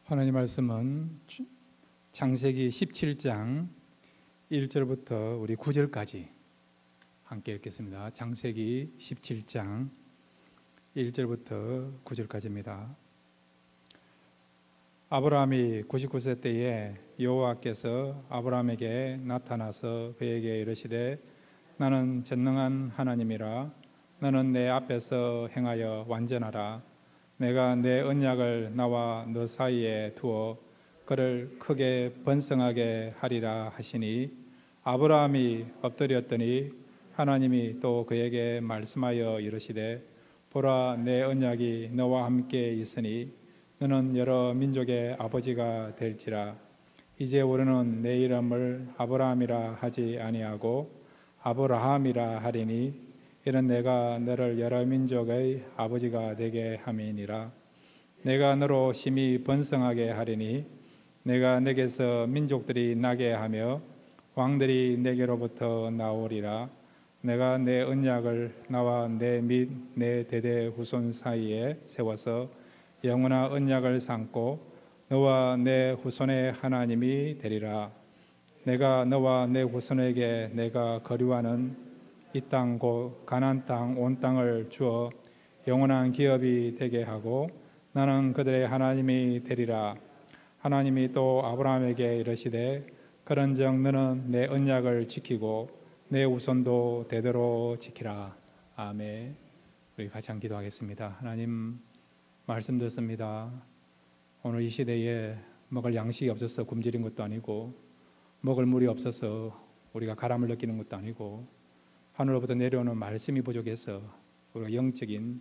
하나님 말씀은 창세기 17장 1절부터 우리 9절까지 함께 읽겠습니다. 창세기 17장 1절부터 9절까지입니다. 아브라함이 99세 때에 여호와께서 아브라함에게 나타나서 그에게 이르시되 나는 전능한 하나님이라. 너는 내 앞에서 행하여 완전하라. 내가 내 언약을 나와 너 사이에 두어 그를 크게 번성하게 하리라 하시니 아브라함이 엎드렸더니 하나님이 또 그에게 말씀하여 이르시되 보라, 내 언약이 너와 함께 있으니 너는 여러 민족의 아버지가 될지라. 이제 우리는 내 이름을 아브라함이라 하지 아니하고 아브라함이라 하리니 이는 내가 너를 여러 민족의 아버지가 되게 함이니라. 내가 너로 심히 번성하게 하리니 내가 내게서 민족들이 나게 하며 왕들이 내게로부터 나오리라. 내가 내 언약을 나와 내 및 내 대대 후손 사이에 세워서 영원한 언약을 삼고 너와 내 후손의 하나님이 되리라. 내가 너와 내 후손에게 내가 거류하는 이 땅 곧 가나안 땅 온 땅을 주어 영원한 기업이 되게 하고 나는 그들의 하나님이 되리라. 하나님이 또 아브라함에게 이르시되 그런즉 너는 내 언약을 지키고 내 후손도 대대로 지키라. 아멘. 우리 같이 한 기도하겠습니다. 하나님 말씀 듣습니다. 오늘 이 시대에 먹을 양식이 없어서 굶주린 것도 아니고 먹을 물이 없어서 우리가 가람을 느끼는 것도 아니고 하늘로부터 내려오는 말씀이 부족해서 우리가 영적인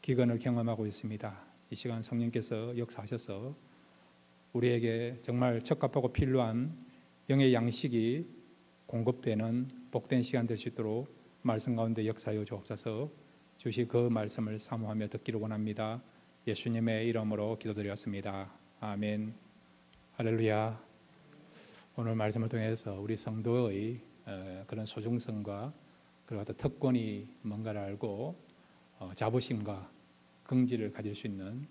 기근을 경험하고 있습니다. 이 시간 성령께서 역사하셔서 우리에게 정말 적합하고 필요한 영의 양식이 공급되는 복된 시간 될 수 있도록 말씀 가운데 역사하여 주옵소서. 주시 그 말씀을 사모하며 듣기를 원합니다. 예수님의 이름으로 기도드렸습니다. 아멘. 할렐루야. 오늘 말씀을 통해서 우리 성도의 그런 소중성과 그리고 또 특권이 뭔가를 알고 자부심과 긍지를 가질 수 있는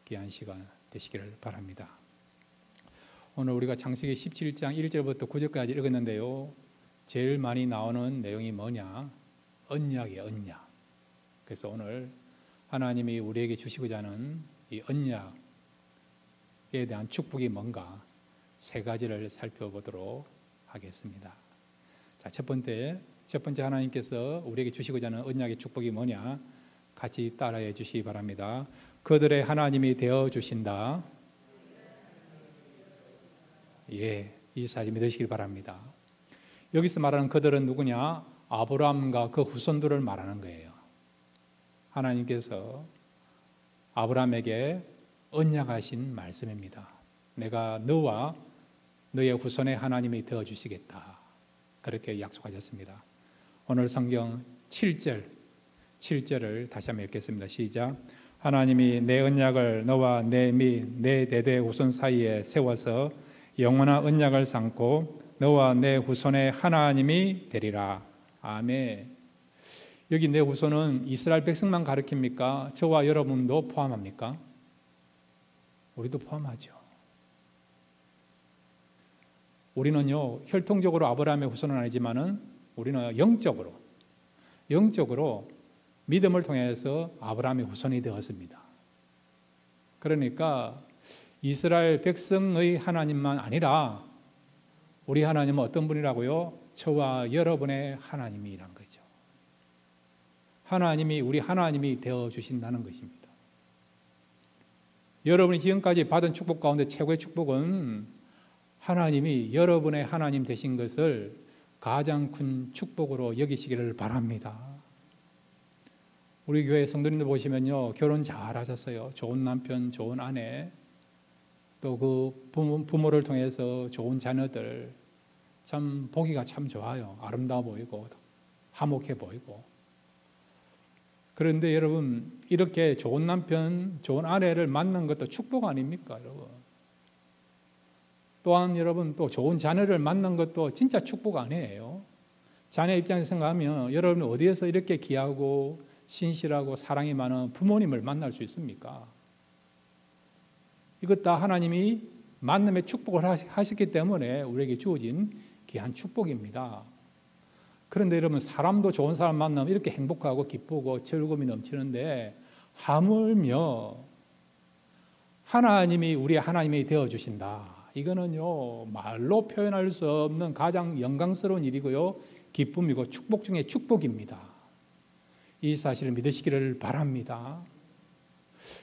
귀한 시간 되시기를 바랍니다. 오늘 우리가 창세기 17장 1절부터 9절까지 읽었는데요, 제일 많이 나오는 내용이 뭐냐? 언약이에요. 언약. 그래서 오늘 하나님이 우리에게 주시고자 하는 이 언약에 대한 축복이 뭔가 세 가지를 살펴보도록 하겠습니다. 자, 첫 번째 하나님께서 우리에게 주시고자 하는 언약의 축복이 뭐냐? 같이 따라해 주시기 바랍니다. 그들의 하나님이 되어 주신다. 예, 이 사실 믿으시길 바랍니다. 여기서 말하는 그들은 누구냐? 아브라함과 그 후손들을 말하는 거예요. 하나님께서 아브라함에게 언약하신 말씀입니다. 내가 너와 너의 후손의 하나님이 되어 주시겠다. 그렇게 약속하셨습니다. 오늘 성경 7절을 다시 한번 읽겠습니다. 시작. 하나님이 내 언약을 너와 내 및 내 대대 후손 사이에 세워서 영원한 언약을 삼고 너와 내 후손의 하나님이 되리라. 아멘. 여기 내 후손은 이스라엘 백성만 가리킵니까? 저와 여러분도 포함합니까? 우리도 포함하죠. 우리는요, 혈통적으로 아브라함의 후손은 아니지만은 우리는 영적으로 믿음을 통해서 아브라함의 후손이 되었습니다. 그러니까 이스라엘 백성의 하나님만 아니라 우리 하나님은 어떤 분이라고요? 저와 여러분의 하나님이란 거죠. 하나님이 우리 하나님이 되어 주신다는 것입니다. 여러분이 지금까지 받은 축복 가운데 최고의 축복은 하나님이 여러분의 하나님 되신 것을 가장 큰 축복으로 여기시기를 바랍니다. 우리 교회 성도님들 보시면요, 결혼 잘 하셨어요. 좋은 남편, 좋은 아내, 또 그 부모를 통해서 좋은 자녀들, 참 보기가 참 좋아요. 아름다워 보이고 화목해 보이고. 그런데 여러분, 이렇게 좋은 남편, 좋은 아내를 만난 것도 축복 아닙니까, 여러분? 또한 여러분, 또 좋은 자녀를 만난 것도 진짜 축복 아니에요? 자녀 입장에서 생각하면 여러분 어디에서 이렇게 귀하고 신실하고 사랑이 많은 부모님을 만날 수 있습니까? 이것 다 하나님이 만남의 축복을 하셨기 때문에 우리에게 주어진 귀한 축복입니다. 그런데 여러분, 사람도 좋은 사람 만나면 이렇게 행복하고 기쁘고 즐거움이 넘치는데 하물며 하나님이 우리의 하나님이 되어주신다. 이거는요, 말로 표현할 수 없는 가장 영광스러운 일이고요, 기쁨이고 축복 중에 축복입니다. 이 사실을 믿으시기를 바랍니다.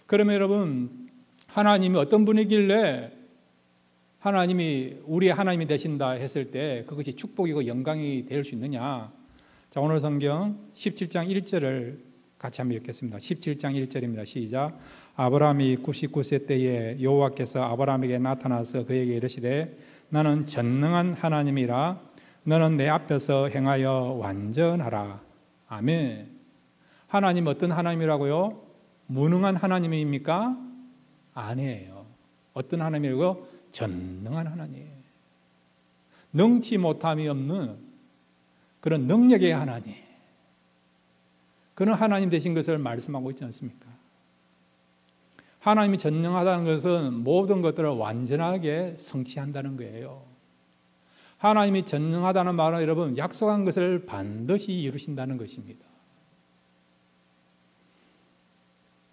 그러면 여러분, 하나님이 어떤 분이길래 하나님이 우리의 하나님이 되신다 했을 때 그것이 축복이고 영광이 될 수 있느냐? 자, 오늘 성경 17장 1절을 같이 한번 읽겠습니다. 17장 1절입니다. 시작. 아브라함이 99세 때에 여호와께서 아브라함에게 나타나서 그에게 이르시되 나는 전능한 하나님이라 너는 내 앞에서 행하여 완전하라. 아멘. 하나님 어떤 하나님이라고요? 무능한 하나님입니까? 아니에요. 어떤 하나님이라고요? 전능한 하나님. 능치 못함이 없는 그런 능력의 하나님. 그런 하나님 되신 것을 말씀하고 있지 않습니까? 하나님이 전능하다는 것은 모든 것들을 완전하게 성취한다는 거예요. 하나님이 전능하다는 말은 여러분, 약속한 것을 반드시 이루신다는 것입니다.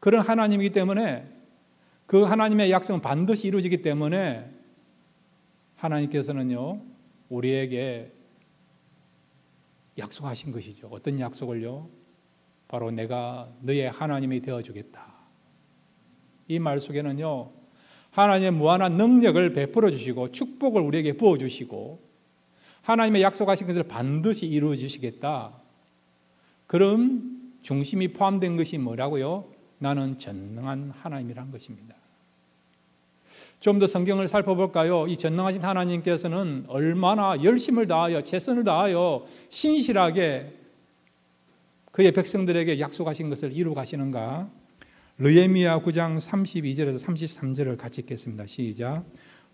그런 하나님이기 때문에 그 하나님의 약속은 반드시 이루어지기 때문에 하나님께서는요, 우리에게 약속하신 것이죠. 어떤 약속을요? 바로 내가 너의 하나님이 되어주겠다. 이 말 속에는요, 하나님의 무한한 능력을 베풀어 주시고 축복을 우리에게 부어주시고 하나님의 약속하신 것을 반드시 이루어 주시겠다. 그런 중심이 포함된 것이 뭐라고요? 나는 전능한 하나님이라는 것입니다. 좀 더 성경을 살펴볼까요? 이 전능하신 하나님께서는 얼마나 열심을 다하여 최선을 다하여 신실하게 그의 백성들에게 약속하신 것을 이루어 가시는가? 느헤미야 9장 32절에서 33절을 같이 읽겠습니다. 시작.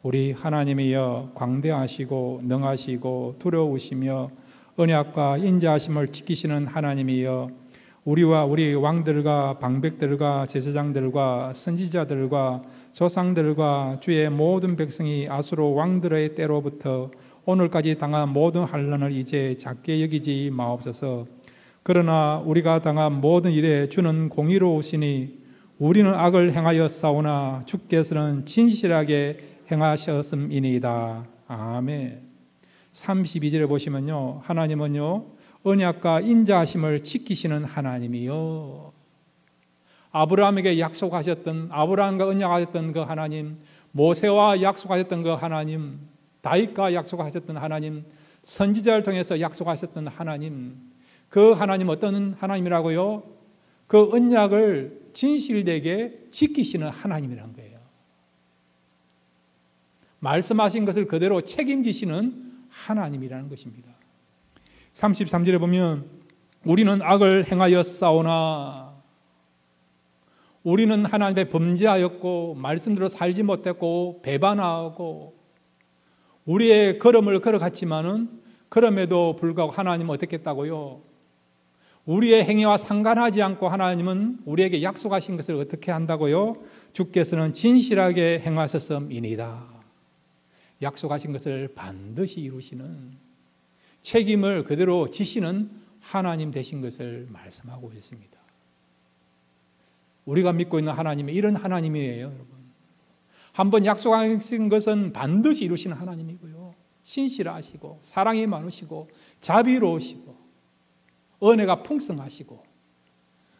우리 하나님이여 광대하시고 능하시고 두려우시며 언약과 인자하심을 지키시는 하나님이여 우리와 우리 왕들과 방백들과 제사장들과 선지자들과 조상들과 주의 모든 백성이 아수르 왕들의 때로부터 오늘까지 당한 모든 환난을 이제 작게 여기지 마옵소서. 그러나 우리가 당한 모든 일에 주는 공의로우시니 우리는 악을 행하여 싸우나 주께서는 진실하게 행하셨음이니이다. 아멘. 32절에 보시면요, 하나님은요 언약과 인자하심을 지키시는 하나님이요, 아브라함에게 약속하셨던, 아브라함과 언약하셨던 그 하나님, 모세와 약속하셨던 그 하나님, 다윗과 약속하셨던 하나님, 선지자를 통해서 약속하셨던 하나님, 그 하나님 어떤 하나님이라고요? 그 언약을 진실되게 지키시는 하나님이란 거예요. 말씀하신 것을 그대로 책임지시는 하나님이라는 것입니다. 33절에 보면 우리는 악을 행하여 싸우나, 우리는 하나님의 범죄하였고 말씀대로 살지 못했고 배반하고 우리의 걸음을 걸어갔지만은 그럼에도 불구하고 하나님은 어떻게 했다고요? 우리의 행위와 상관하지 않고 하나님은 우리에게 약속하신 것을 어떻게 한다고요? 주께서는 진실하게 행하셨음이니이다. 약속하신 것을 반드시 이루시는, 책임을 그대로 지시는 하나님 되신 것을 말씀하고 있습니다. 우리가 믿고 있는 하나님이 이런 하나님이에요, 여러분. 한번 약속하신 것은 반드시 이루시는 하나님이고요, 신실하시고 사랑이 많으시고 자비로우시고 은혜가 풍성하시고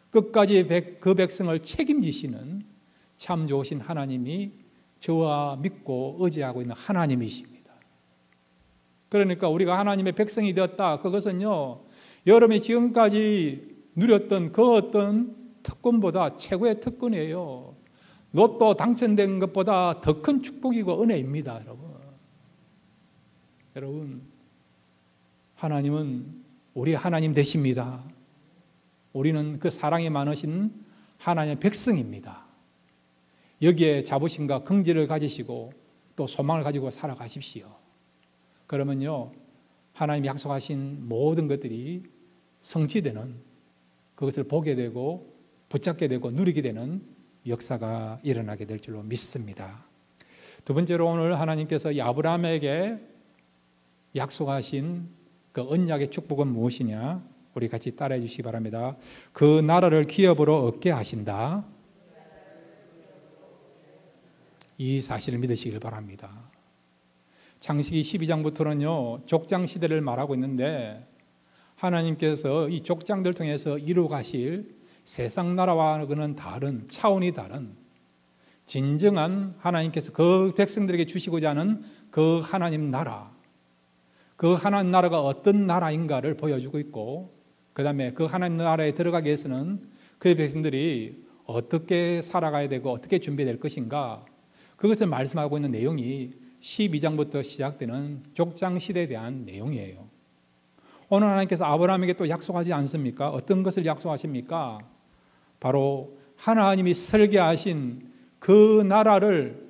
끝까지 그 백성을 책임지시는 참 좋으신 하나님이 저와 믿고 의지하고 있는 하나님이십니다. 그러니까 우리가 하나님의 백성이 되었다, 그것은요 여러분이 지금까지 누렸던 그 어떤 특권보다 최고의 특권이에요. 로또 당첨된 것보다 더 큰 축복이고 은혜입니다. 여러분, 하나님은 우리 하나님 되십니다. 우리는 그 사랑이 많으신 하나님의 백성입니다. 여기에 자부심과 긍지를 가지시고 또 소망을 가지고 살아가십시오. 그러면요 하나님이 약속하신 모든 것들이 성취되는, 그것을 보게 되고 붙잡게 되고 누리게 되는 역사가 일어나게 될 줄로 믿습니다. 두 번째로 오늘 하나님께서 이 아브라함에게 약속하신 그 언약의 축복은 무엇이냐? 우리 같이 따라해 주시기 바랍니다. 그 나라를 기업으로 얻게 하신다. 이 사실을 믿으시길 바랍니다. 창세기 12장부터는요 족장 시대를 말하고 있는데 하나님께서 이 족장들 통해서 이루 가실 세상 나라와는 다른 차원이 다른 진정한 하나님께서 그 백성들에게 주시고자 하는 그 하나님 나라, 그 하나님 나라가 어떤 나라인가를 보여주고 있고, 그 다음에 그 하나님 나라에 들어가기 위해서는 그의 백성들이 어떻게 살아가야 되고 어떻게 준비될 것인가, 그것을 말씀하고 있는 내용이 12장부터 시작되는 족장 시대에 대한 내용이에요. 오늘 하나님께서 아브라함에게 또 약속하지 않습니까? 어떤 것을 약속하십니까? 바로 하나님이 설계하신 그 나라를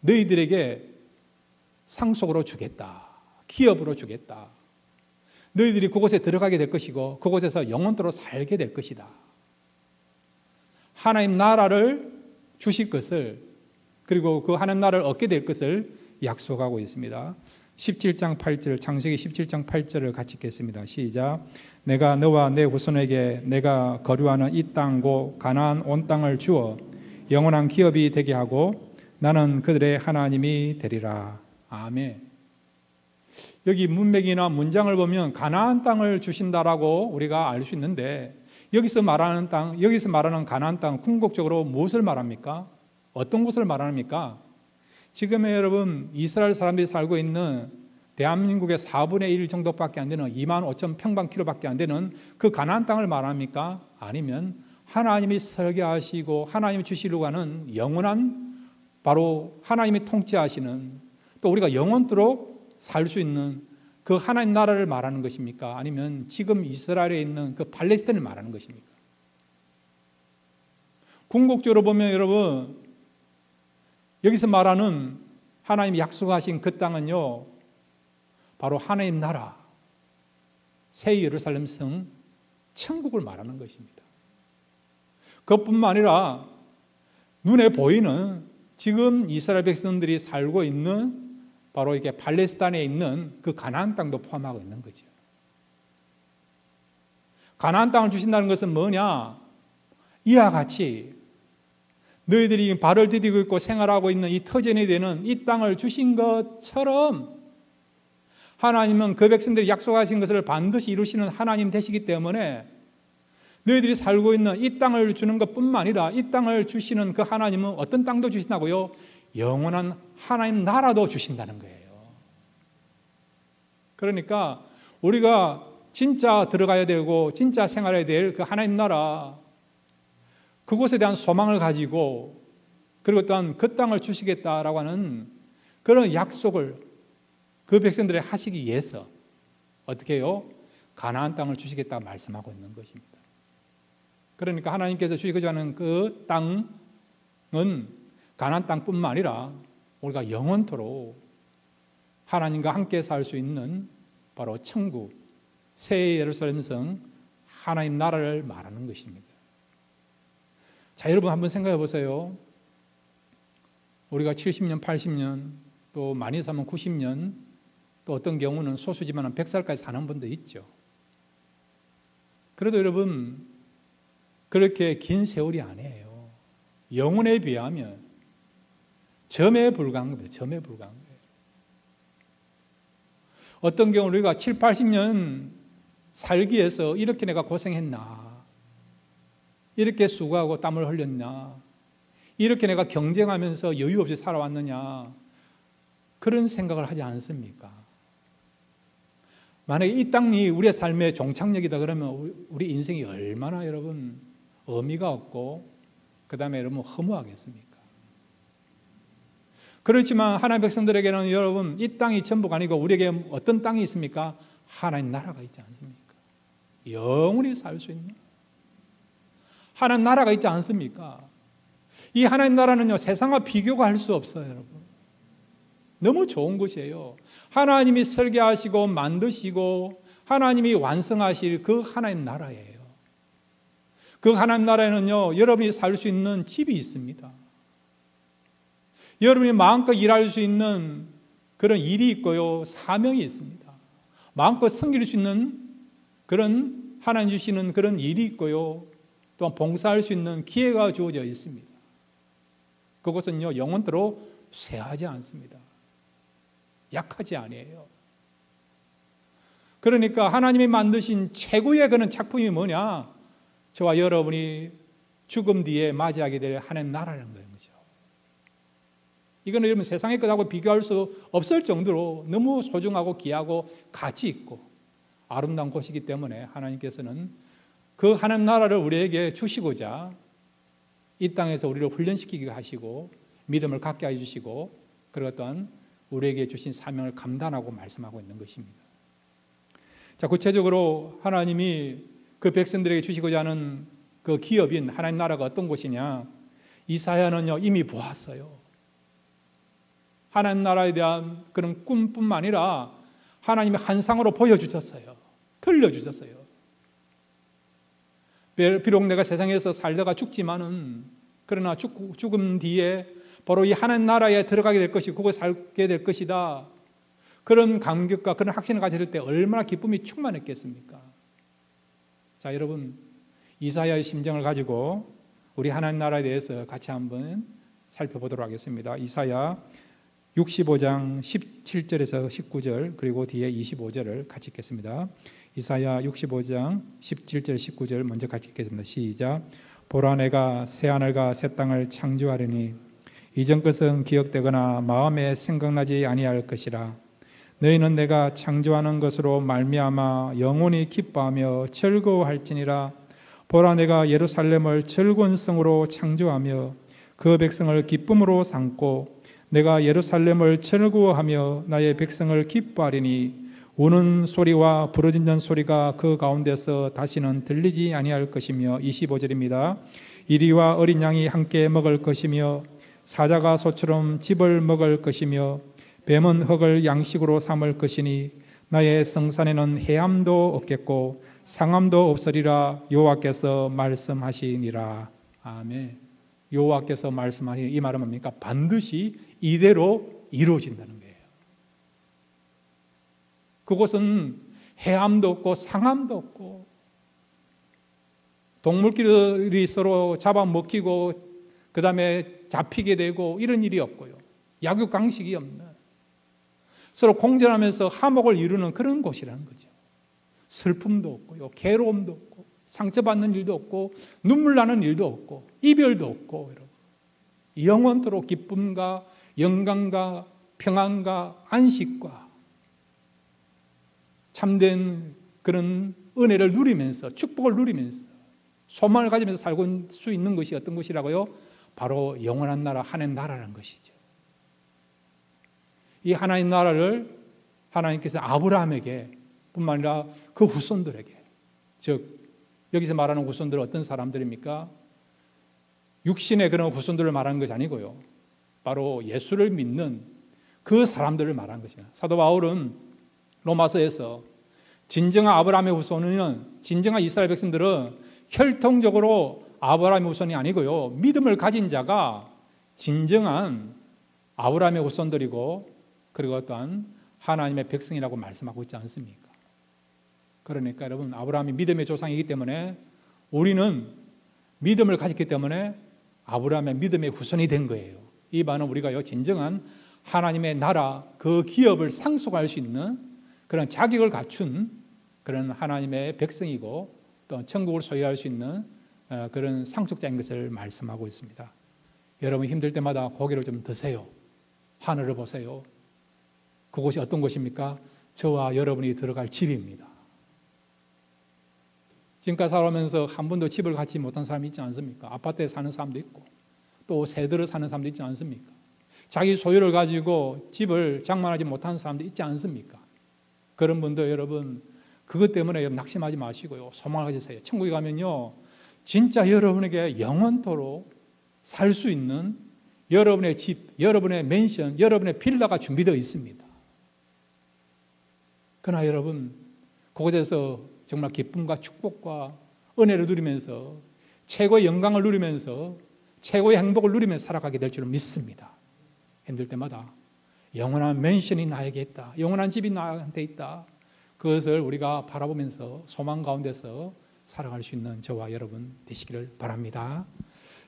너희들에게 상속으로 주겠다. 기업으로 주겠다. 너희들이 그곳에 들어가게 될 것이고 그곳에서 영원토록 살게 될 것이다. 하나님 나라를 주실 것을, 그리고 그 하나님 나라를 얻게 될 것을 약속하고 있습니다. 17장 8절, 창세기 17장 8절을 같이 읽겠습니다. 시작. 내가 너와 내 후손에게 내가 거류하는 이 땅 곧 가나안 온 땅을 주어 영원한 기업이 되게 하고 나는 그들의 하나님이 되리라. 아멘. 여기 문맥이나 문장을 보면 가나안 땅을 주신다라고 우리가 알 수 있는데, 여기서 말하는 땅, 여기서 말하는 가나안 땅, 궁극적으로 무엇을 말합니까? 어떤 곳을 말합니까? 지금 여러분 이스라엘 사람들이 살고 있는 대한민국의 4분의 1 정도밖에 안 되는 2만 5천 평방킬로밖에 안 되는 그 가나안 땅을 말합니까? 아니면 하나님이 설계하시고 하나님이 주시려고 하는 영원한, 바로 하나님이 통치하시는, 또 우리가 영원토록 살 수 있는 그 하나님 나라를 말하는 것입니까? 아니면 지금 이스라엘에 있는 그 팔레스타인을 말하는 것입니까? 궁극적으로 보면 여러분, 여기서 말하는 하나님이 약속하신 그 땅은요 바로 하나님 나라, 새 예루살렘 성 천국을 말하는 것입니다. 그것뿐만 아니라 눈에 보이는 지금 이스라엘 백성들이 살고 있는 바로 이게 팔레스타인에 있는 그 가나안 땅도 포함하고 있는 거죠. 가나안 땅을 주신다는 것은 뭐냐? 이와 같이 너희들이 발을 디디고 있고 생활하고 있는 이 터전이 되는 이 땅을 주신 것처럼 하나님은 그 백성들이 약속하신 것을 반드시 이루시는 하나님 되시기 때문에 너희들이 살고 있는 이 땅을 주는 것뿐만 아니라 이 땅을 주시는 그 하나님은 어떤 땅도 주신다고요? 영원한 하나님 나라도 주신다는 거예요. 그러니까 우리가 진짜 들어가야 되고 진짜 생활해야 될 그 하나님 나라, 그곳에 대한 소망을 가지고, 그리고 또한 그 땅을 주시겠다라고 하는 그런 약속을 그 백성들이 하시기 위해서 어떻게 해요? 가나안 땅을 주시겠다 말씀하고 있는 것입니다. 그러니까 하나님께서 주시고자 하는 그 땅은 가나안 땅뿐만 아니라 우리가 영원토록 하나님과 함께 살 수 있는 바로 천국, 새 예루살렘 성 하나님 나라를 말하는 것입니다. 자, 여러분 한번 생각해 보세요. 우리가 70년, 80년, 또 많이 살면 90년, 또 어떤 경우는 소수지만 100살까지 사는 분도 있죠. 그래도 여러분 그렇게 긴 세월이 아니에요. 영혼에 비하면 점에 불과한 겁니다. 점에 불과한 거예요. 어떤 경우 우리가 7, 80년 살기 위해서 이렇게 내가 고생했나, 이렇게 수고하고 땀을 흘렸냐, 이렇게 내가 경쟁하면서 여유 없이 살아왔느냐, 그런 생각을 하지 않습니까? 만약에 이 땅이 우리의 삶의 종착역이다 그러면 우리 인생이 얼마나 여러분 의미가 없고 그 다음에 여러분 허무하겠습니까? 그렇지만 하나님의 백성들에게는 여러분 이 땅이 전부가 아니고 우리에게 어떤 땅이 있습니까? 하나님 나라가 있지 않습니까? 영원히 살 수 있는 하나님 나라가 있지 않습니까? 이 하나님 나라는요 세상과 비교가 할 수 없어요. 여러분 너무 좋은 것이에요. 하나님이 설계하시고 만드시고 하나님이 완성하실 그 하나님 나라예요. 그 하나님 나라에는요, 여러분이 살 수 있는 집이 있습니다. 여러분이 마음껏 일할 수 있는 그런 일이 있고요, 사명이 있습니다. 마음껏 섬길 수 있는 그런 하나님 주시는 그런 일이 있고요, 또한 봉사할 수 있는 기회가 주어져 있습니다. 그것은요, 영원토록 쇠하지 않습니다. 약하지 아니에요. 그러니까 하나님이 만드신 최고의 그런 작품이 뭐냐? 저와 여러분이 죽음 뒤에 맞이하게 될 하나님 나라라는 거죠. 이거는 여러분 세상의 것하고 비교할 수 없을 정도로 너무 소중하고 귀하고 가치 있고 아름다운 곳이기 때문에 하나님께서는 그 하나님 나라를 우리에게 주시고자 이 땅에서 우리를 훈련시키게 하시고 믿음을 갖게 해주시고 그리고 또한 우리에게 주신 사명을 감당하고 말씀하고 있는 것입니다. 자, 구체적으로 하나님이 그 백성들에게 주시고자 하는 그 기업인 하나님 나라가 어떤 곳이냐? 이사야는요 이미 보았어요. 하나님 나라에 대한 그런 꿈뿐만 아니라 하나님의 환상으로 보여주셨어요. 들려주셨어요. 비록 내가 세상에서 살다가 죽지만은 그러나 죽음 뒤에 바로 이 하나님 나라에 들어가게 될 것이고 그곳에 살게 될 것이다. 그런 감격과 그런 확신을 가질 때 얼마나 기쁨이 충만했겠습니까? 자, 여러분 이사야의 심정을 가지고 우리 하나님 나라에 대해서 같이 한번 살펴보도록 하겠습니다. 이사야 65장 17절에서 19절 그리고 뒤에 25절을 같이 읽겠습니다. 이사야 65장 17절 19절 먼저 같이 읽겠습니다. 시작. 보라 내가 새하늘과 새 땅을 창조하리니 이전 것은 기억되거나 마음에 생각나지 아니할 것이라. 너희는 내가 창조하는 것으로 말미암아 영원히 기뻐하며 즐거워할지니라. 보라 내가 예루살렘을 즐거운 성으로 창조하며 그 백성을 기쁨으로 삼고 내가 예루살렘을 즐거워하며 나의 백성을 기뻐하리니 우는 소리와 부르짖는 소리가 그 가운데서 다시는 들리지 아니할 것이며 25절입니다. 이리와 어린 양이 함께 먹을 것이며 사자가 소처럼 즙을 먹을 것이며 뱀은 흙을 양식으로 삼을 것이니 나의 성산에는 해함도 없겠고 상함도 없으리라. 여호와께서 말씀하시니라. 아멘. 여호와께서 말씀하시니 이 말은 뭡니까? 반드시 이대로 이루어진다는 거예요. 그곳은 해함도 없고 상함도 없고 동물끼리 서로 잡아먹히고 그 다음에 잡히게 되고 이런 일이 없고요. 약육강식이 없는 서로 공존하면서 화목을 이루는 그런 곳이라는 거죠. 슬픔도 없고요, 괴로움도 없고 상처받는 일도 없고 눈물 나는 일도 없고 이별도 없고 여러분. 영원토록 기쁨과 영광과 평안과 안식과 참된 그런 은혜를 누리면서 축복을 누리면서 소망을 가지면서 살고 수 있는 것이 어떤 것이라고요? 바로 영원한 나라 하나님 나라라는 것이죠. 이 하나님 나라를 하나님께서 아브라함에게 뿐만 아니라 그 후손들에게, 즉 여기서 말하는 후손들은 어떤 사람들입니까? 육신의 그런 후손들을 말하는 것이 아니고요, 바로 예수를 믿는 그 사람들을 말하는 것입니다. 사도 바울은 로마서에서 진정한 아브라함의 후손은, 진정한 이스라엘 백성들은 혈통적으로 아브라함의 후손이 아니고요, 믿음을 가진 자가 진정한 아브라함의 후손들이고 그리고 또한 하나님의 백성이라고 말씀하고 있지 않습니까? 그러니까 여러분, 아브라함이 믿음의 조상이기 때문에 우리는 믿음을 가졌기 때문에 아브라함의 믿음의 후손이 된 거예요. 이 말은 우리가요, 진정한 하나님의 나라 그 기업을 상속할 수 있는 그런 자격을 갖춘 그런 하나님의 백성이고 또 천국을 소유할 수 있는 그런 상속자인 것을 말씀하고 있습니다. 여러분 힘들 때마다 고개를 좀 드세요. 하늘을 보세요. 그곳이 어떤 곳입니까? 저와 여러분이 들어갈 집입니다. 지금까지 살아오면서 한 번도 집을 갖지 못한 사람이 있지 않습니까? 아파트에 사는 사람도 있고 또 세대를 사는 사람도 있지 않습니까? 자기 소유를 가지고 집을 장만하지 못한 사람도 있지 않습니까? 그런 분들 여러분, 그것 때문에 낙심하지 마시고요, 소망을 가지세요. 천국에 가면요, 진짜 여러분에게 영원토록 살 수 있는 여러분의 집, 여러분의 맨션, 여러분의 빌라가 준비되어 있습니다. 그러나 여러분, 그곳에서 정말 기쁨과 축복과 은혜를 누리면서 최고의 영광을 누리면서 최고의 행복을 누리면서 살아가게 될 줄을 믿습니다. 힘들 때마다 영원한 맨션이 나에게 있다. 영원한 집이 나한테 있다. 그것을 우리가 바라보면서 소망 가운데서 살아갈 수 있는 저와 여러분 되시기를 바랍니다.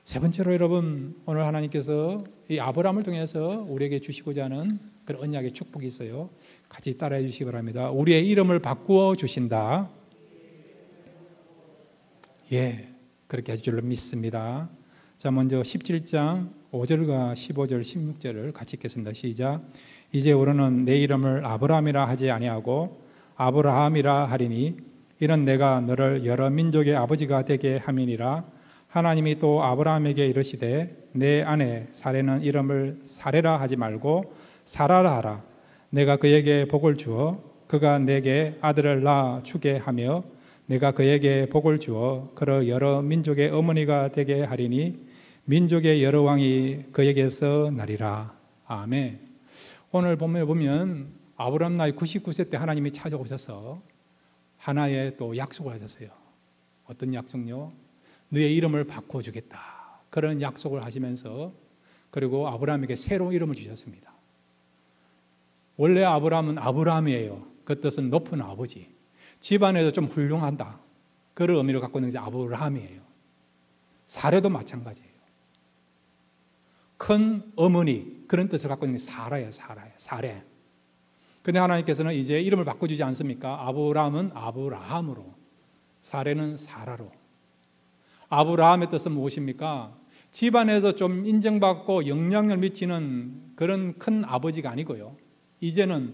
세 번째로 여러분, 오늘 하나님께서 이 아브라함을 통해서 우리에게 주시고자 하는 그런 언약의 축복이 있어요. 같이 따라해 주시기 바랍니다. 우리의 이름을 바꾸어 주신다. 예, 그렇게 해줄 줄로 믿습니다. 자, 먼저 17장 5절과 15절, 16절을 같이 읽겠습니다. 시작. 이제 우리는 내 이름을 아브라함이라 하지 아니하고 아브라함이라 하리니 이는 내가 너를 여러 민족의 아버지가 되게 함이니라. 하나님이 또 아브라함에게 이르시되 내 아내 사레는 이름을 사레라 하지 말고 사라라 하라. 내가 그에게 복을 주어 그가 내게 아들을 낳아 주게 하며 내가 그에게 복을 주어 그를 여러 민족의 어머니가 되게 하리니 민족의 여러 왕이 그에게서 나리라. 아멘. 오늘 보면 아브라함 나이 99세 때 하나님이 찾아오셔서 하나의 또 약속을 하셨어요. 어떤 약속요? 너의 이름을 바꿔주겠다. 그런 약속을 하시면서 그리고 아브라함에게 새로운 이름을 주셨습니다. 원래 아브라함은 아브라함이에요. 그 뜻은 높은 아버지. 집안에서 좀 훌륭하다. 그런 의미를 갖고 있는 게 아브라함이에요. 사례도 마찬가지예요. 큰 어머니, 그런 뜻을 갖고 있는 게 사라예요. 사례. 근데 하나님께서는 이제 이름을 바꿔주지 않습니까? 아브라함은 아브라함으로, 사례는 사라로. 아브라함의 뜻은 무엇입니까? 집안에서 좀 인정받고 영향을 미치는 그런 큰 아버지가 아니고요. 이제는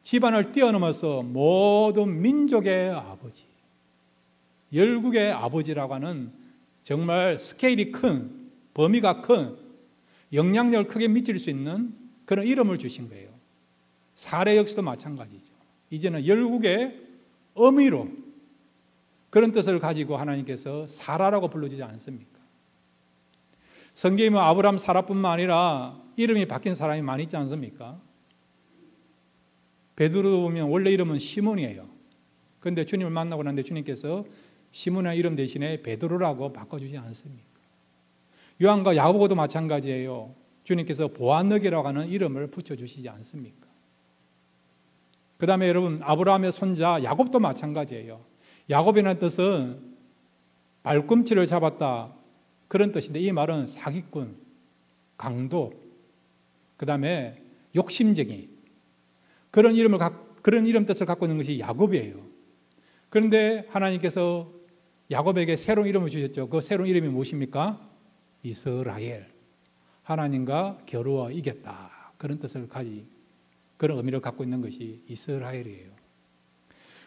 집안을 뛰어넘어서 모든 민족의 아버지, 열국의 아버지라고 하는 정말 스케일이 큰, 범위가 큰, 영향력을 크게 미칠 수 있는 그런 이름을 주신 거예요. 사례 역시도 마찬가지죠. 이제는 열국의 어미로 그런 뜻을 가지고 하나님께서 사라라고 불러주지 않습니까? 성경에 보면 아브라함 사라뿐만 아니라 이름이 바뀐 사람이 많이 있지 않습니까? 베드로도 보면 원래 이름은 시몬이에요. 그런데 주님을 만나고 났는데 주님께서 시몬의 이름 대신에 베드로라고 바꿔주지 않습니까? 요한과 야고보도 마찬가지예요. 주님께서 보아너게라고 하는 이름을 붙여주시지 않습니까? 그 다음에 여러분 아브라함의 손자 야곱도 마찬가지예요. 야곱이라는 뜻은 발꿈치를 잡았다 그런 뜻인데 이 말은 사기꾼, 강도, 그 다음에 욕심쟁이 그런 이름 뜻을 갖고 있는 것이 야곱이에요. 그런데 하나님께서 야곱에게 새로운 이름을 주셨죠. 그 새로운 이름이 무엇입니까? 이스라엘. 하나님과 겨루어 이겼다. 그런 뜻을 그런 의미를 갖고 있는 것이 이스라엘이에요.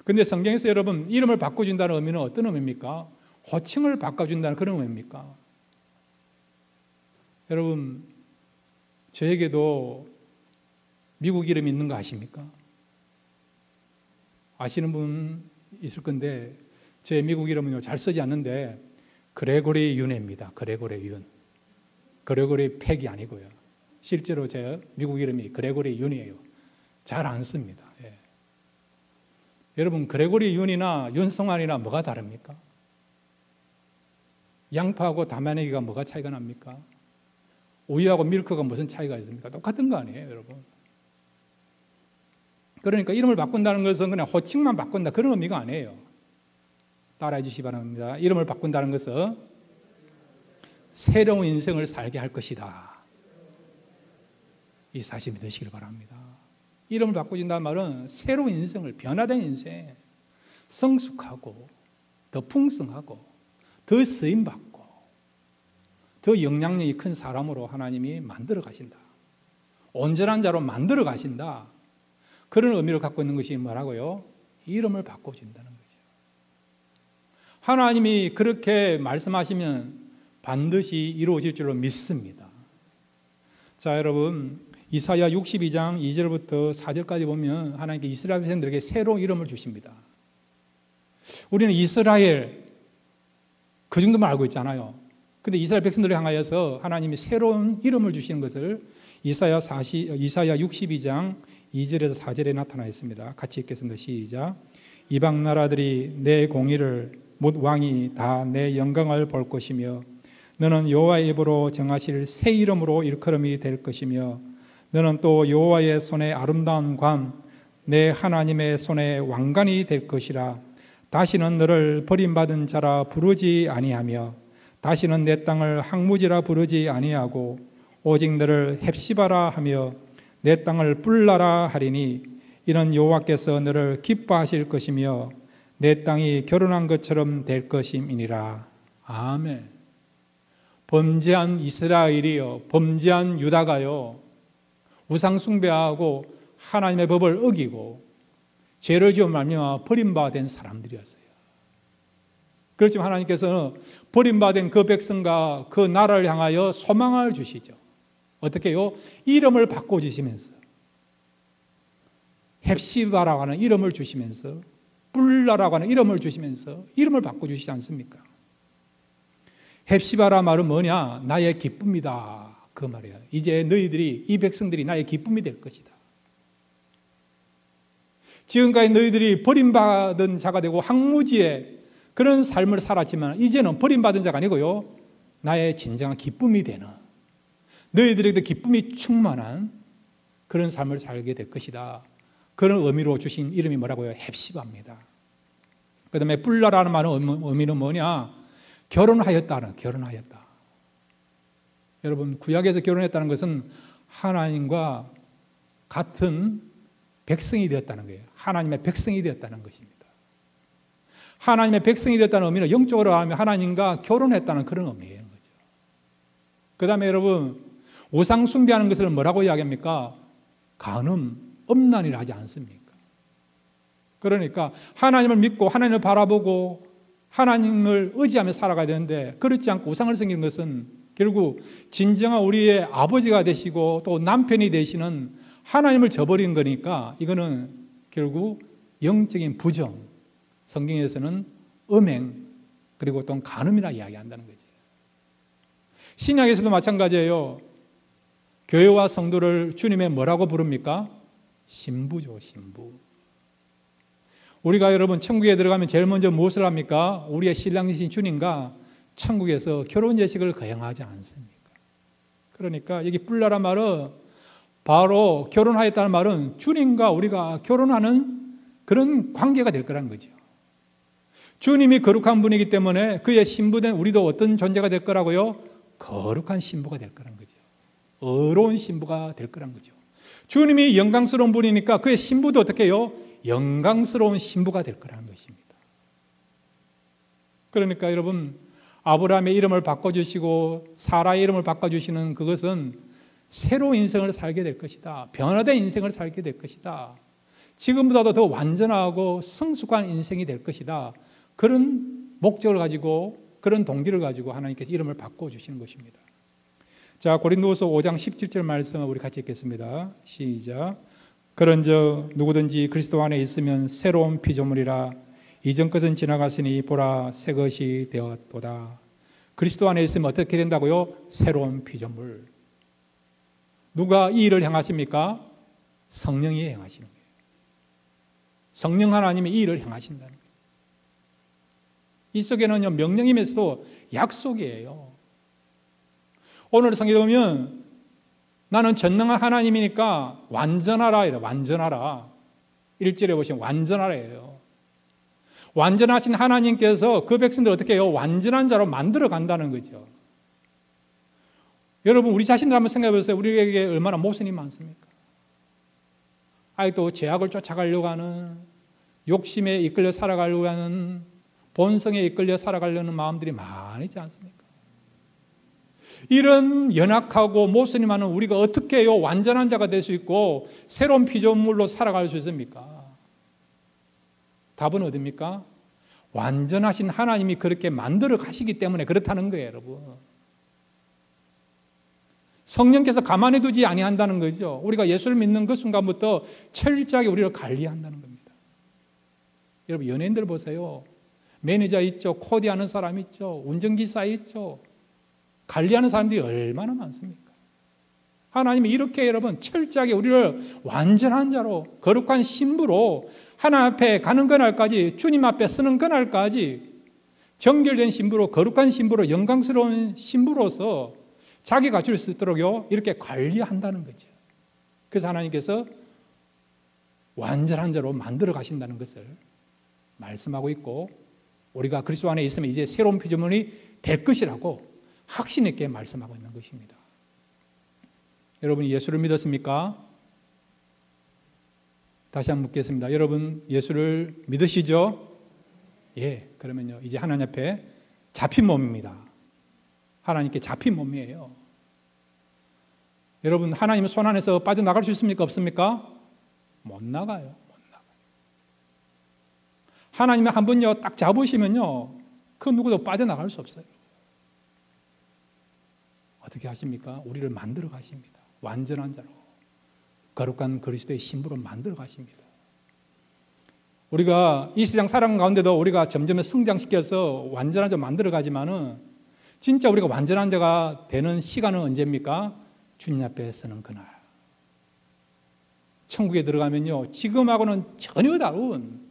그런데 성경에서 여러분 이름을 바꿔준다는 의미는 어떤 의미입니까? 호칭을 바꿔준다는 그런 의미입니까? 여러분 저에게도 미국 이름이 있는 거 아십니까? 아시는 분 있을 건데 제 미국 이름은 잘 쓰지 않는데 그레고리 윤입니다. 그레고리 윤. 그레고리 팩이 아니고요. 실제로 제 미국 이름이 그레고리 윤이에요. 잘 안 씁니다. 예. 여러분 그레고리 윤이나 윤성환이나 뭐가 다릅니까? 양파하고 담아내기가 뭐가 차이가 납니까? 우유하고 밀크가 무슨 차이가 있습니까? 똑같은 거 아니에요, 여러분? 그러니까 이름을 바꾼다는 것은 그냥 호칭만 바꾼다 그런 의미가 아니에요. 따라해 주시기 바랍니다. 이름을 바꾼다는 것은 새로운 인생을 살게 할 것이다. 이 사실 믿으시길 바랍니다. 이름을 바꿔준다는 말은 새로운 인생을, 변화된 인생, 성숙하고 더 풍성하고 더 쓰임받고 더 영향력이 큰 사람으로 하나님이 만들어 가신다. 온전한 자로 만들어 가신다. 그런 의미를 갖고 있는 것이 뭐라고요? 이름을 바꿔준다는 거죠. 하나님이 그렇게 말씀하시면 반드시 이루어질 줄로 믿습니다. 자, 여러분 이사야 62장 2절부터 4절까지 보면 하나님께 이스라엘 백성들에게 새로운 이름을 주십니다. 우리는 이스라엘 그 정도만 알고 있잖아요. 근데 이스라엘 백성들을 향하여서 하나님이 새로운 이름을 주시는 것을 이사야 62장 2절에서 4절에 나타나 있습니다. 같이 읽겠습니다. 시작. 이방 나라들이 내 공의를 못 왕이 다 내 영광을 볼 것이며 너는 여호와의 입으로 정하실 새 이름으로 일컬음이 될 것이며 너는 또 여호와의 손에 아름다운 관 내 하나님의 손에 왕관이 될 것이라. 다시는 너를 버림받은 자라 부르지 아니하며 다시는 내 땅을 항무지라 부르지 아니하고 오직 너를 헵시바라 하며 내 땅을 뿔라라 하리니 이는 여호와께서 너를 기뻐하실 것이며 내 땅이 결혼한 것처럼 될 것임이니라. 아멘. 범죄한 이스라엘이요, 범죄한 유다가요, 우상 숭배하고 하나님의 법을 어기고 죄를 지어 말미암아 버림받은 사람들이었어요. 그렇지만 하나님께서는 버림받은 그 백성과 그 나라를 향하여 소망을 주시죠. 어떻게 해요? 이름을 바꿔주시면서, 헵시바라고 하는 이름을 주시면서, 뿔라라고 하는 이름을 주시면서 이름을 바꿔주시지 않습니까? 헵시바라 말은 뭐냐? 나의 기쁨이다, 그 말이에요. 이제 너희들이, 이 백성들이 나의 기쁨이 될 것이다. 지금까지 너희들이 버림받은 자가 되고 항무지의 그런 삶을 살았지만 이제는 버림받은 자가 아니고요, 나의 진정한 기쁨이 되는, 너희들에게도 기쁨이 충만한 그런 삶을 살게 될 것이다. 그런 의미로 주신 이름이 뭐라고요? 헵시바입니다. 그 다음에 뿔라라는 말은 의미는 뭐냐? 결혼하였다는, 결혼하였다. 여러분, 구약에서 결혼했다는 것은 하나님과 같은 백성이 되었다는 거예요. 하나님의 백성이 되었다는 것입니다. 하나님의 백성이 되었다는 의미는 영적으로 하면 하나님과 결혼했다는 그런 의미예요. 그 다음에 여러분, 우상 숭배하는 것을 뭐라고 이야기합니까? 간음, 음란이라 하지 않습니까? 그러니까 하나님을 믿고 하나님을 바라보고 하나님을 의지하며 살아가야 되는데, 그렇지 않고 우상을 섬기는 것은 결국 진정한 우리의 아버지가 되시고 또 남편이 되시는 하나님을 저버린 거니까 이거는 결국 영적인 부정, 성경에서는 음행, 그리고 또 간음이라 이야기한다는 거죠. 신약에서도 마찬가지예요. 교회와 성도를 주님의 뭐라고 부릅니까? 신부죠, 신부. 우리가 여러분 천국에 들어가면 제일 먼저 무엇을 합니까? 우리의 신랑이신 주님과 천국에서 결혼 예식을 거행하지 않습니까? 그러니까 여기 뿔라란 말은 바로 결혼하였다는 말은 주님과 우리가 결혼하는 그런 관계가 될 거라는 거죠. 주님이 거룩한 분이기 때문에 그의 신부된 우리도 어떤 존재가 될 거라고요? 거룩한 신부가 될 거라는 거죠. 의로운 신부가 될 거라는 거죠. 주님이 영광스러운 분이니까 그의 신부도 어떻게 해요? 영광스러운 신부가 될 거라는 것입니다. 그러니까 여러분, 아브라함의 이름을 바꿔주시고 사라의 이름을 바꿔주시는 그것은 새로운 인생을 살게 될 것이다. 변화된 인생을 살게 될 것이다. 지금보다도 더 완전하고 성숙한 인생이 될 것이다. 그런 목적을 가지고, 그런 동기를 가지고 하나님께서 이름을 바꿔주시는 것입니다. 자, 고린도후서 5장 17절 말씀을 우리 같이 읽겠습니다. 시작. 그런즉 누구든지 그리스도 안에 있으면 새로운 피조물이라. 이전 것은 지나갔으니 보라 새 것이 되었도다. 그리스도 안에 있으면 어떻게 된다고요? 새로운 피조물. 누가 이 일을 행하십니까? 성령이 행하시는 거예요. 성령 하나님이 이 일을 행하신다는 거예요. 이 속에는요, 명령이면서도 약속이에요. 오늘 성경에 보면 나는 전능한 하나님이니까 완전하라 이래. 완전하라. 1절에 보시면 완전하라예요. 완전하신 하나님께서 그 백성들 어떻게 해요? 완전한 자로 만들어 간다는 거죠. 여러분, 우리 자신들 한번 생각해 보세요. 우리에게 얼마나 모순이 많습니까? 아직도 죄악을 쫓아가려고 하는, 욕심에 이끌려 살아가려고 하는, 본성에 이끌려 살아가려는 마음들이 많지 않습니까? 이런 연약하고 모순이 많은 우리가 어떻게 해요? 완전한 자가 될 수 있고 새로운 피조물로 살아갈 수 있습니까? 답은 어디입니까? 완전하신 하나님이 그렇게 만들어 가시기 때문에 그렇다는 거예요, 여러분. 성령께서 가만히 두지 아니한다는 거죠. 우리가 예수를 믿는 그 순간부터 철저하게 우리를 관리한다는 겁니다. 여러분, 연예인들 보세요. 매니저 있죠, 코디하는 사람 있죠, 운전기사 있죠. 관리하는 사람들이 얼마나 많습니까? 하나님이 이렇게 여러분 철저하게 우리를 완전한 자로, 거룩한 신부로 하나님 앞에 가는 그날까지, 주님 앞에 서는 그날까지 정결된 신부로, 거룩한 신부로, 영광스러운 신부로서 자기가 줄 수 있도록요 이렇게 관리한다는 거죠. 그래서 하나님께서 완전한 자로 만들어 가신다는 것을 말씀하고 있고, 우리가 그리스도 안에 있으면 이제 새로운 피조물이 될 것이라고 확신 있게 말씀하고 있는 것입니다. 여러분이 예수를 믿었습니까? 다시 한번 묻겠습니다. 여러분 예수를 믿으시죠? 예, 그러면요 이제 하나님 앞에 잡힌 몸입니다. 하나님께 잡힌 몸이에요. 여러분 하나님 손 안에서 빠져나갈 수 있습니까? 없습니까? 못 나가요. 못 나가요. 하나님이 한 번요 딱 잡으시면요 그 누구도 빠져나갈 수 없어요. 어떻게 하십니까? 우리를 만들어 가십니다. 완전한 자로, 거룩한 그리스도의 신부로 만들어 가십니다. 우리가 이 세상 살아가는 가운데도 우리가 점점 성장시켜서 완전한 자로 만들어 가지만은 진짜 우리가 완전한 자가 되는 시간은 언제입니까? 주님 앞에 서는 그날. 천국에 들어가면요 지금하고는 전혀 다른,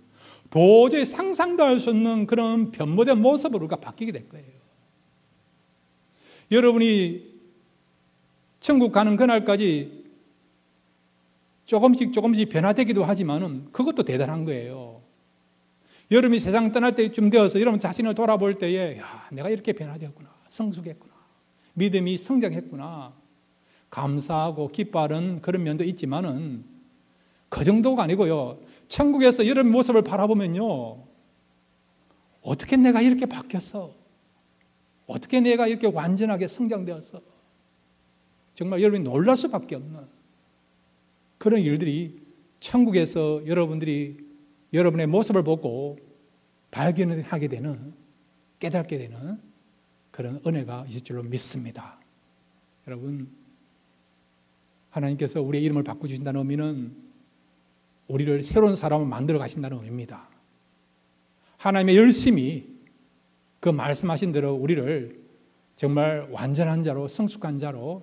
도저히 상상도 할 수 없는 그런 변모된 모습으로 우리가 바뀌게 될 거예요. 여러분이 천국 가는 그날까지 조금씩 변화되기도 하지만은 그것도 대단한 거예요. 여러분이 세상 떠날 때쯤 되어서 여러분 자신을 돌아볼 때에 야, 내가 이렇게 변화되었구나, 성숙했구나, 믿음이 성장했구나, 감사하고 기뻐하는 그런 면도 있지만은 그 정도가 아니고요. 천국에서 여러분 모습을 바라보면요, 어떻게 내가 이렇게 바뀌었어? 어떻게 내가 이렇게 완전하게 성장되었어? 정말 여러분이 놀랄 수밖에 없는 그런 일들이 천국에서 여러분들이 여러분의 모습을 보고 발견하게 되는, 깨닫게 되는 그런 은혜가 있을 줄로 믿습니다. 여러분, 하나님께서 우리의 이름을 바꿔주신다는 의미는 우리를 새로운 사람을 만들어 가신다는 의미입니다. 하나님의 열심히 그 말씀하신 대로 우리를 정말 완전한 자로, 성숙한 자로,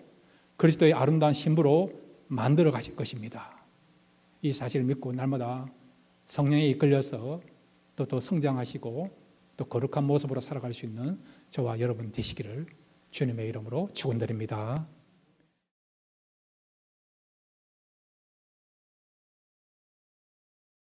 그리스도의 아름다운 신부로 만들어 가실 것입니다. 이 사실을 믿고 날마다 성령에 이끌려서 또 더 성장하시고 또 거룩한 모습으로 살아갈 수 있는 저와 여러분 되시기를 주님의 이름으로 축원드립니다.